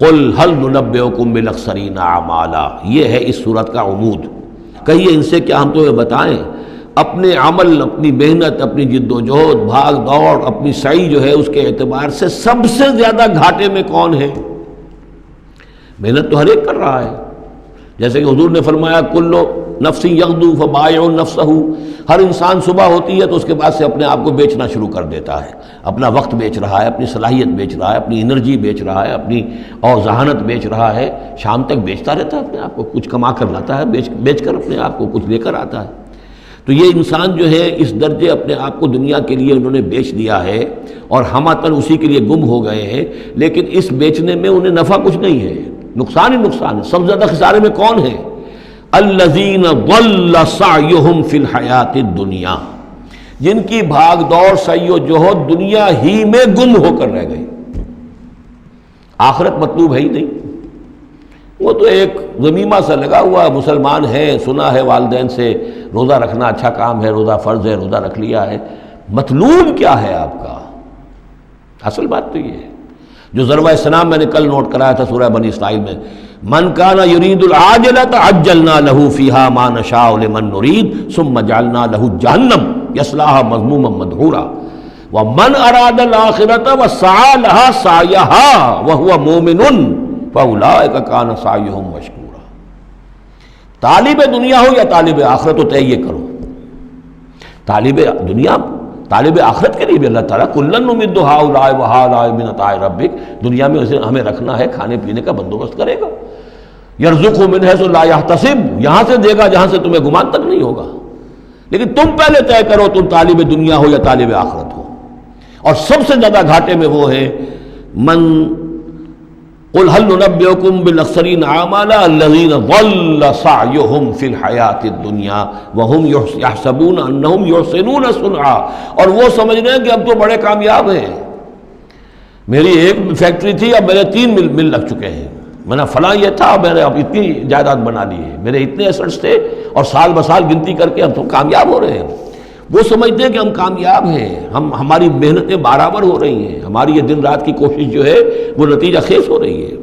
قل هل ننبئکم بالاخسرین اعمالا، یہ ہے اس صورت کا عمود۔ کہیے ان سے کیا ہم تمہیں بتائیں اپنے عمل، اپنی محنت، اپنی جد و جہد، بھاگ دوڑ، اپنی سعی جو ہے اس کے اعتبار سے سب سے زیادہ گھاٹے میں کون ہے؟ محنت تو ہر ایک کر رہا ہے، جیسے کہ حضور نے فرمایا کل نفس یغدو فبائع نفسہ، ہر انسان صبح ہوتی ہے تو اس کے بعد سے اپنے آپ کو بیچنا شروع کر دیتا ہے، اپنا وقت بیچ رہا ہے، اپنی صلاحیت بیچ رہا ہے، اپنی انرجی بیچ رہا ہے، اپنی اور ذہانت بیچ رہا ہے، شام تک بیچتا رہتا ہے اپنے آپ کو، کچھ کما کر لاتا ہے، بیچ کر اپنے آپ کو کچھ لے کر آتا ہے۔ تو یہ انسان جو ہے اس درجے اپنے آپ کو دنیا کے لیے انہوں نے بیچ دیا ہے اور ہماتن اسی کے لیے گم ہو گئے ہیں، لیکن اس بیچنے میں انہیں نفع کچھ نہیں ہے، نقصان ہی نقصان ہے۔ سب سے زیادہ خسارے میں کون ہے؟ الذین ضل سعیہم فی الحیات الدنیا، جن کی بھاگ دوڑ سعی و جہد دنیا ہی میں گم ہو کر رہ گئی، آخرت مطلوب ہے ہی نہیں۔ وہ تو ایک ضمیمہ سا لگا ہوا، مسلمان ہے، سنا ہے والدین سے روزہ رکھنا اچھا کام ہے، روزہ فرض ہے، روزہ رکھ لیا ہے، مطلوب کیا ہے آپ کا؟ اصل بات تو یہ ہے جو ضربہ سلام میں نے کل نوٹ کرایا تھا سورہ بنی اسرائیل میں، من کان یرید العاجلۃ عجلنا له فیہا ما نشاء لمن نرید ثم جعلنا له جہنم یصلاها مذموما مدحورا ومن اراد الاخرۃ وسعى لها سعیها وهو مؤمن فاولئک کان سعیہم مشکورا۔ طالب دنیا ہو یا طالب آخرت ہو، طے یہ کرو، طالب دنیا طالب آخرت کے لیے بھی اللہ تعالیٰ کلن نمد ہؤلاء وہؤلاء من عطاء ربک، دنیا میں اسے ہمیں رکھنا ہے، کھانے پینے کا بندوبست کرے گا، یرزق من حیث لا یحتسب، یہاں سے دے گا جہاں سے تمہیں گمان تک نہیں ہوگا، لیکن تم پہلے طے کرو تم طالب دنیا ہو یا طالب آخرت ہو۔ اور سب سے زیادہ گھاٹے میں وہ ہے من قل هل ننبئکم بالاخسرین اعمالا الذین ضل سعیہم فی الحیات الدنیا وہم یحسبون انہم یحسنون صنعا، اور وہ سمجھ رہے ہیں کہ اب تو بڑے کامیاب ہیں، میری ایک فیکٹری تھی اب میرے 3 مل لگ چکے ہیں، میں نے فلاں یہ تھا میں نے اب اتنی جائیداد بنا لی ہے، میرے اتنے ایسٹس تھے اور سال بسال گنتی کر کے ہم تو کامیاب ہو رہے ہیں۔ وہ سمجھتے ہیں کہ ہم کامیاب ہیں، ہماری محنتیں برابر ہو رہی ہیں، ہماری یہ دن رات کی کوشش جو ہے وہ نتیجہ خیز ہو رہی ہے۔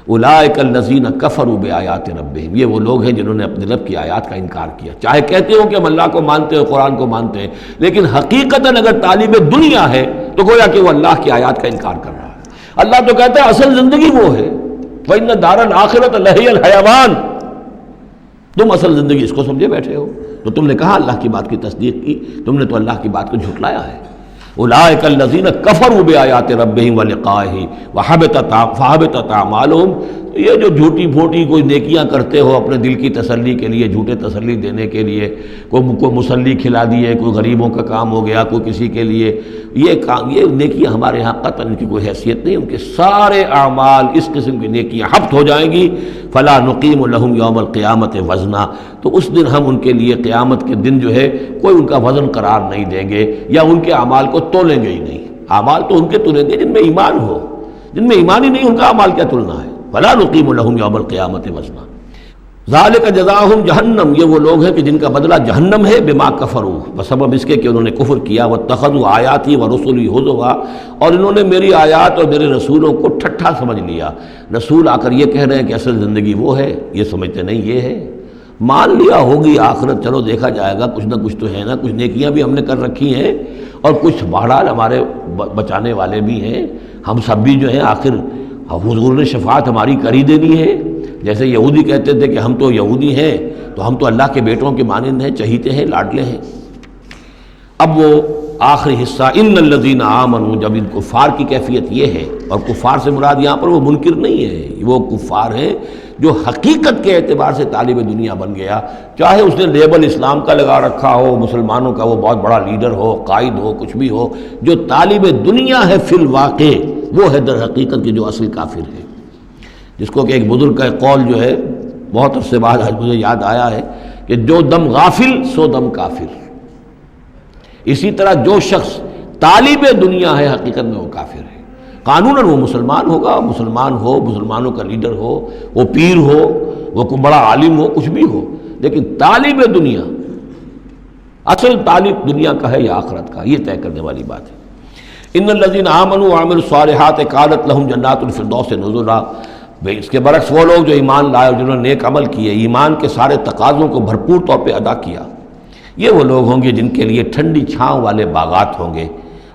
اولئک الذین کفروا بآیات ربہم، یہ وہ لوگ ہیں جنہوں نے اپنے رب کی آیات کا انکار کیا، چاہے کہتے ہو کہ ہم اللہ کو مانتے ہیں، قرآن کو مانتے ہیں، لیکن حقیقتاً اگر طالب دنیا ہے تو گویا کہ وہ اللہ کی آیات کا انکار کر رہا ہے۔ اللہ تو کہتا ہے اصل زندگی وہ ہے، وَإِنَّ دَارَ الْآخِرَةَ لَهِيَ الْحَيَوَانُ، تم اصل زندگی اس کو سمجھے بیٹھے ہو، تو تم نے کہا اللہ کی بات کی تصدیق کی، تم نے تو اللہ کی بات کو جھٹلایا ہے۔ اولئک الذین کفروا بآیات ربہم ولقائہ فحبطت اعمالہم، یہ جو جھوٹی پھوٹی کوئی نیکیاں کرتے ہو اپنے دل کی تسلی کے لیے، جھوٹے تسلی دینے کے لیے، کوئی مسلی کھلا دیے، کوئی غریبوں کا کام ہو گیا، کوئی کسی کے لیے یہ نیکیاں ہمارے ہاں قطعاً ان کی کوئی حیثیت نہیں، ان کے سارے اعمال اس قسم کی نیکیاں حبط ہو جائیں گی۔ فلا نقیم لہم یوم القیامت وزنا، تو اس دن ہم ان کے لیے قیامت کے دن جو ہے کوئی ان کا وزن قرار نہیں دیں گے، یا ان کے اعمال کو تولیں گے ہی نہیں۔ اعمال تو ان کے تلیں گے جن میں ایمان ہو، جن میں ایمان ہی نہیں ان کا اعمال کیا تلنا ہے۔ فلا نقیم لہم یوم القیامت وزنا ذالک جزاؤہم جہنم، یہ وہ لوگ ہیں کہ جن کا بدلہ جہنم ہے، بما کفروا، بسبب اس کے کہ انہوں نے کفر کیا، واتخذوا آیاتی ورسلی ہزوا، اور انہوں نے میری آیات اور میرے رسولوں کو ٹھٹھا سمجھ لیا۔ رسول آ کر یہ کہہ رہے ہیں کہ اصل زندگی وہ ہے، یہ سمجھتے نہیں یہ ہے، مان لیا ہوگی آخرت، چلو دیکھا جائے گا، کچھ نہ کچھ تو ہے نا، کچھ نیکیاں بھی ہم نے کر رکھی ہیں اور کچھ بہرحال ہمارے بچانے والے بھی ہیں، ہم سب بھی جو ہیں آخر حضور نے شفاعت ہماری کر ہی دینی ہے۔ جیسے یہودی کہتے تھے کہ ہم تو یہودی ہیں تو ہم تو اللہ کے بیٹوں کے مانند ہیں، چہیتے ہیں، لاڈلے ہیں۔ اب وہ آخری حصہ ان الذین آمنوا، جب ان کفار کی کیفیت یہ ہے، اور کفار سے مراد یہاں پر وہ منکر نہیں ہے، وہ کفار ہیں جو حقیقت کے اعتبار سے طالب دنیا بن گیا، چاہے اس نے لیبل اسلام کا لگا رکھا ہو، مسلمانوں کا وہ بہت بڑا لیڈر ہو، قائد ہو، کچھ بھی ہو، جو طالب دنیا ہے فی الواقع وہ ہے در حقیقت کی جو اصل کافر ہے، جس کو کہ ایک بزرگ کا قول جو ہے بہت عرصے بعد آج مجھے یاد آیا ہے کہ جو دم غافل سو دم کافر۔ اسی طرح جو شخص طالب دنیا ہے حقیقت میں وہ کافر ہے، قانوناً وہ مسلمان ہوگا، مسلمان ہو، مسلمانوں کا لیڈر ہو، وہ پیر ہو، وہ کوئی بڑا عالم ہو، کچھ بھی ہو، لیکن طالب دنیا، اصل طالب دنیا کا ہے یا آخرت کا، یہ طے کرنے والی بات ہے۔ ان الذین آمنوا وعملوا الصالحات کانت لہم جنات الفردوس نزلا، اس کے برعکس وہ لوگ جو ایمان لائے اور جنہوں نے نیک عمل کیے، ایمان کے سارے تقاضوں کو بھرپور طور پہ ادا کیا، یہ وہ لوگ ہوں گے جن کے لیے ٹھنڈی چھاؤں والے باغات ہوں گے،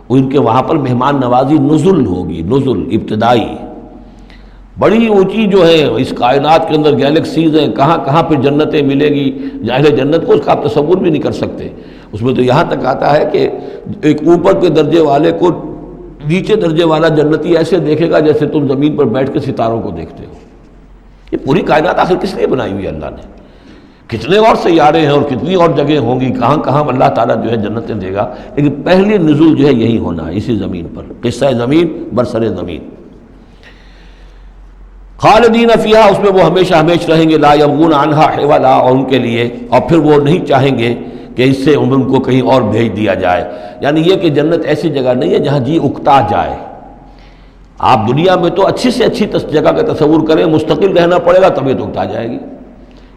ان کے وہاں پر مہمان نوازی نزل ہوگی، نزل ابتدائی، بڑی اونچی جو ہے اس کائنات کے اندر گیلیکسیز ہیں، کہاں کہاں پہ جنتیں ملے گی، اہل جنت کو اس کا آپ تصور بھی نہیں کر سکتے۔ اس میں تو یہاں تک آتا ہے کہ ایک اوپر کے درجے والے کو نیچے درجے والا جنتی ایسے دیکھے گا جیسے تم زمین پر بیٹھ کے ستاروں کو دیکھتے ہو۔ یہ پوری کائنات آخر کس لیے بنائی ہوئی ہے اللہ نے؟ کتنے اور سیارے ہیں اور کتنی اور جگہیں ہوں گی، کہاں کہاں اللہ تعالیٰ جو ہے جنتیں دے گا، لیکن پہلی نزول جو ہے یہی ہونا ہے، اسی زمین پر، قصہ زمین برسر زمین۔ خالدین فیہا، اس میں وہ ہمیشہ ہمیشہ رہیں گے، لا یبغون عنہا حولا، اور ان کے لیے اور پھر وہ نہیں چاہیں گے کہ اس سے ان کو کہیں اور بھیج دیا جائے، یعنی یہ کہ جنت ایسی جگہ نہیں ہے جہاں جی اکتا جائے۔ آپ دنیا میں تو اچھی سے اچھی جگہ کا تصور کریں، مستقل رہنا پڑے گا طبیعت اکتا جائے گی۔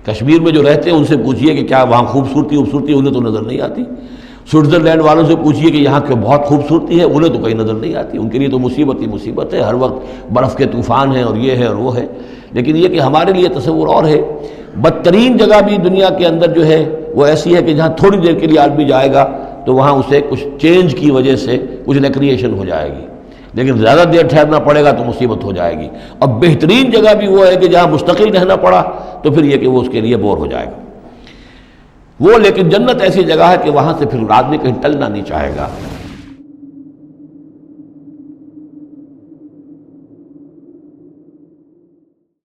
کشمیر میں جو رہتے ہیں ان سے پوچھئے کہ کیا وہاں خوبصورتی انہیں تو نظر نہیں آتی، سوئٹزرلینڈ والوں سے پوچھئے کہ یہاں کی بہت خوبصورتی ہے، انہیں تو کہیں نظر نہیں آتی، ان کے لیے تو مصیبت ہی مصیبت ہے، ہر وقت برف کے طوفان ہیں اور یہ ہے اور وہ ہے۔ لیکن یہ کہ ہمارے لیے تصور اور ہے۔ بدترین جگہ بھی دنیا کے اندر جو ہے وہ ایسی ہے کہ جہاں تھوڑی دیر کے لیے آدمی جائے گا تو وہاں اسے کچھ چینج کی وجہ سے کچھ ریکریشن ہو جائے گی، لیکن زیادہ دیر ٹھہرنا پڑے گا تو مصیبت ہو جائے گی۔ اور بہترین جگہ بھی وہ ہے کہ جہاں مستقل رہنا پڑا تو پھر یہ کہ وہ اس کے لیے بور ہو جائے گا وہ، لیکن جنت ایسی جگہ ہے کہ وہاں سے پھر آدمی کہیں ٹلنا نہیں چاہے گا۔